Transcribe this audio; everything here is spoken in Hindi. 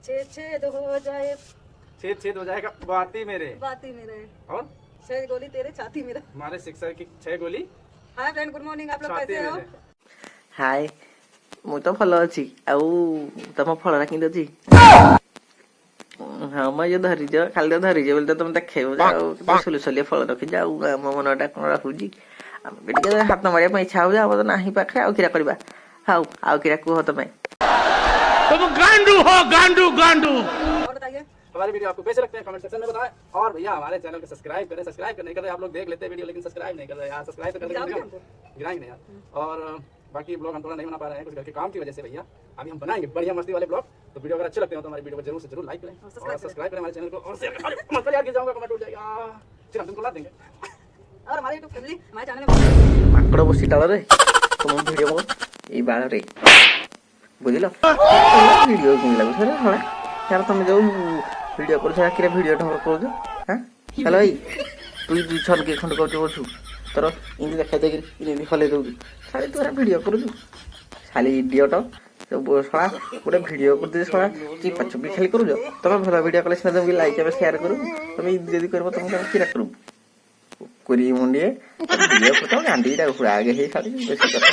छेद छेद हो जाए, छेद छेद हो जाएगा बाती मेरे। बाती मेरे, और 6 गोली तेरे छाती मेरा। हमारे सिक्सर की 6 गोली हाय फ्रेंड, गुड मॉर्निंग। आप लोग छाती कैसे हो? मेरे। हाय ମୁଁ ତ ଭଲ ଅଛି। ଆଉ ତମ ଫଳଟା କେମିତି ଅଛି? ହଁ ମୁଁ ଯୋଉ ଧରିଛ ଖାଲି ତ ଧରିଛ ବୋଲି ତ ତମେ ଦେଖେଇବ ଆଉ ସୁଲିସୁଲିଆ ଫଳ ରଖିଛ। ଆଉ ଆମ ମନଟା କଣ ରଖୁଛି? ଆମେ ବି ଟିକେ ହାତ ମାରିବା ପାଇଁ ଇଚ୍ଛା ହଉଛି। ଆମର ତ ନାହିଁ ପାଖରେ, ଆଉ କିରା କରିବା? ହଉ ଆଉ କିରା କୁହ ତମେ। तुम गांडू हो, गांडू गांडू। और बताइए। हमारी वीडियो आपको कैसे लगते हैं कमेंट सेक्शन में बताएं। और भैया हमारे चैनल को सब्सक्राइब करें। सब्सक्राइब नहीं कर रहे आप लोग, देख लेते हैं वीडियो लेकिन सब्सक्राइब नहीं कर रहे यार। सब्सक्राइब तो कर गिराओगे देंगे, हमको? गिराएंगे नहीं यार। और बाकी ब्लॉग हम थोड़ा नहीं बना पा रहे हैं कुछ घर के काम की वजह से भैया। अभी हम बनाएंगे बढ़िया मस्ती वाले ब्लॉग। तो वीडियो अगर अच्छे लगते हो तो हमारी वीडियो को जरूर से जरूर लाइक करें और सब्सक्राइब करें हमारे चैनल को। और शेयर करें। मत यार गिर जाऊंगा, कमेंट उठ जाएगा, फिर हम तुमको ला देंगे। और हमारे यूट्यूब फैमिली हमारे चैनल में ମାଙ୍କଡ଼ ବସି ତାଳରେ ତମ ଭିଡ଼ିଓ ମୋ ଏଇ ବାଳରେ ବୁଝିଲ। ଭିଡ଼ିଓ କେମିତି ଲାଗୁଛି ରେ ହଳା यार? ତମେ ଯୋଉ ଭିଡ଼ିଓ କରୁଛ କିରା ଭିଡ଼ିଓ ଟା କରୁଛ? ହାଁ ହ୍ୟାଲୋ ଭାଇ, ତୁ ଦୁଇ ଛଅ କି ଖଣ୍ଡ କରୁଛୁ କରୁଛୁ ତୋର ଏମିତି ଦେଖାଇ ଦେଇକିରି ଏମିତି ହଲେଇ ଦଉଛୁ। ଖାଲି ତୁ ଭିଡ଼ିଓ କରୁଛୁ ଖାଲି ଇଡିଅଟ ସବୁ ଶଳା। ଗୋଟେ ଭିଡ଼ିଓ କରିଦେଇ ଶଳା ଚିପା ଚୁପି ଖାଲି କରୁଛ। ତମେ ଭଲ ଭିଡ଼ିଓ କଲେ ସିନା ତମକୁ ଲାଇକ୍ ଏବେ ସେୟାର କରୁ। ତମେ ଯଦି କରିବ ତମକୁ ତମେ କିରା କରୁ କରି ମୁଣ୍ଡିଏ ଭିଡ଼ିଓ କରୁଛ ଗାଣ୍ଡିଟା ଆଗେ ହେଇ ଖାଲି ବେଶୀ କଥା।